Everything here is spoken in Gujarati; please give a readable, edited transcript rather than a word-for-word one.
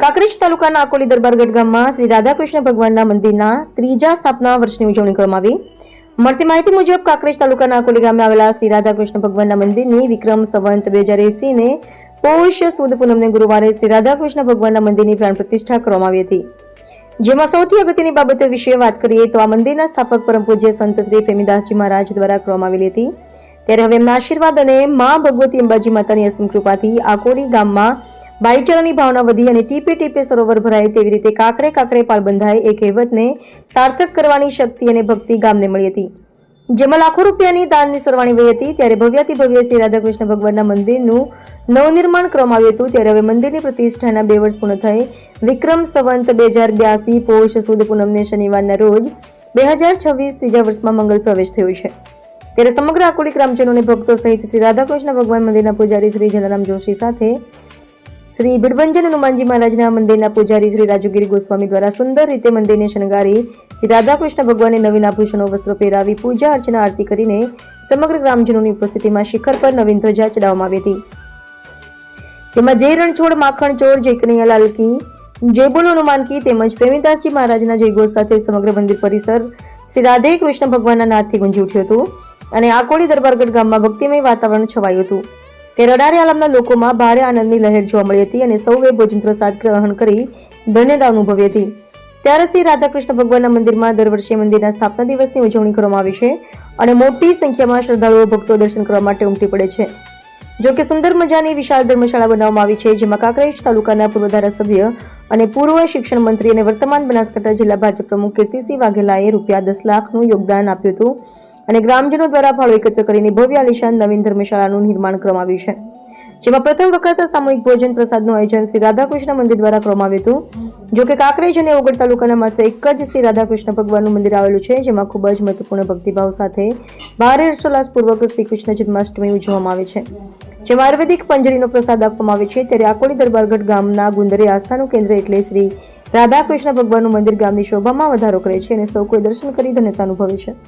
કાંકરેજ તાલુકાના આકોલી દરબારગઢ ગામમાં શ્રી રાધાકૃષ્ણ ભગવાનના મંદિરના ત્રીજા સ્થાપના વર્ષની ઉજવણી કરવામાં આવી. મળતી માહિતી મુજબ કાંકરેજ તાલુકાના આકોલી ગામે આવેલા શ્રી રાધાકૃષ્ણ ભગવાનના મંદિરની વિક્રમ સંવત 2080 ને પોષ સુદ પૂનમને ગુરુવારે શ્રી રાધાકૃષ્ણ ભગવાનના મંદિરની પ્રાણ પ્રતિષ્ઠા કરવામાં આવી હતી. જેમાં સૌથી અગત્યની બાબત વિશે વાત કરીએ તો આ મંદિરના સ્થાપક પરમ પૂજ્ય સંત શ્રી પ્રેમીદાસજી મહારાજ દ્વારા કરવામાં આવેલી હતી. ત્યારે હવે એમના આશીર્વાદ અને મા ભગવતી અંબાજી માતાની અસીમ કૃપાથી આકોલી ગામમાં ભાઈચારાની ભાવના વધી અને ટીપે ટીપે સરોવર ભરાય તેવી રીતે કાંકરે કાંકરે પાળ બંધાય એ કહેવતને સાર્થક કરવાની શક્તિ અને ભક્તિ ગામને મળી હતી. જેમાં લાખો રૂપિયાની દાનની સરવાણી વહી હતી. ત્યારે ભવ્યાતિ ભવ્ય શ્રી રાધાકૃષ્ણ ભગવાનના મંદિરનું નવનિર્માણ કરવામાં આવ્યું હતું. ત્યારે હવે મંદિરની પ્રતિષ્ઠાના 2 વર્ષ પૂર્ણ થઈ વિક્રમ સંવત 2082 પોષ સુદ પૂનમને શનિવારના રોજ 2026 ત્રીજા વર્ષમાં મંગલ પ્રવેશ થયો છે. ત્યારે સમગ્ર આકોલી ગ્રામજનોને ભક્તો સહિત શ્રી રાધાકૃષ્ણ ભગવાન મંદિરના પૂજારી શ્રી જલારામ જોશી સાથે શ્રી બિડભંજન હનુમાનજી મહારાજના મંદિરના પૂજારી શ્રી રાજુગીરી ગોસ્વામી દ્વારા સુંદર રીતે મંદિરને શણગારી શ્રી રાધાકૃષ્ણ ભગવાનને નવીન આભૂષણો વસ્ત્રો પહેરાવી પૂજા અર્ચના આરતી કરીને સમગ્ર ગ્રામજનોની ઉપસ્થિતિમાં શિખર પર નવીન ધ્વજા ચડાવવામાં આવી હતી. જેમાં જય રણછોડ માખણ ચોર જય કનૈયાલાલ કી જય બોલો હનુમાન કી તેમજ પ્રેમીદાસજી મહારાજના જયઘોષ સાથે સમગ્ર મંદિર પરિસર શ્રી રાધે કૃષ્ણ ભગવાનના નાદથી ગુંજી ઉઠ્યું હતું અને આકોલી દરબારગઢ ગામમાં ભક્તિમય વાતાવરણ છવાયું હતું. તે રડારે આલમના લોકોમાં ભારે આનંદની લહેર જોવા મળી હતી અને સૌએ ભોજન પ્રસાદ ગ્રહણ કરી ધન્યતા અનુભવી હતી. ત્યારે શ્રી રાધાકૃષ્ણ ભગવાનના મંદિરમાં દર વર્ષે મંદિરના સ્થાપના દિવસની ઉજવણી કરવામાં આવે છે અને મોટી સંખ્યામાં શ્રદ્ધાળુઓ ભક્તો દર્શન કરવા માટે ઉમટી પડે છે. જો કે સુંદર મજાની વિશાળ ધર્મશાળા બનાવવામાં આવી છે, જેમાં કાંકરેજ તાલુકાના પૂર્વ ધારાસભ્ય અને પૂર્વ શિક્ષણ મંત્રી અને વર્તમાન બનાસકાંઠા જિલ્લા ભાજપ પ્રમુખ કીર્તિસિંહ વાઘેલાએ ₹10 લાખનું યોગદાન આપ્યું હતું અને ગ્રામજનો દ્વારા ફાળો એકત્ર કરીને ભવ્ય આલિશાન નવીન ધર્મશાળાનું નિર્માણ કરવામાં આવ્યું છે. જેમાં પ્રથમ વખત સામૂહિક ભોજન પ્રસાદનું આયોજન શ્રી રાધાકૃષ્ણ મંદિર દ્વારા કરવામાં આવ્યું હતું. જો કે કાંકરેજ અને ઓગળ તાલુકાના માત્ર એક જ શ્રી રાધાકૃષ્ણ ભગવાનનું મંદિર આવેલું છે, જેમાં ખૂબ જ મહત્વપૂર્ણ ભક્તિભાવ સાથે ભારે હર્ષોલ્લાસપૂર્વક શ્રી કૃષ્ણ જન્માષ્ટમી ઉજવવામાં આવે છે. જેમાં આયુર્વેદિક પંજરીનો પ્રસાદ આપવામાં આવે છે. ત્યારે આકોલી દરબારગઢ ગામના ગુંદરે આસ્થાનું કેન્દ્ર એટલે શ્રી રાધાકૃષ્ણ ભગવાનનું મંદિર ગામની શોભામાં વધારો કરે છે અને સૌ કોઈ દર્શન કરી ધન્યતા અનુભવે છે.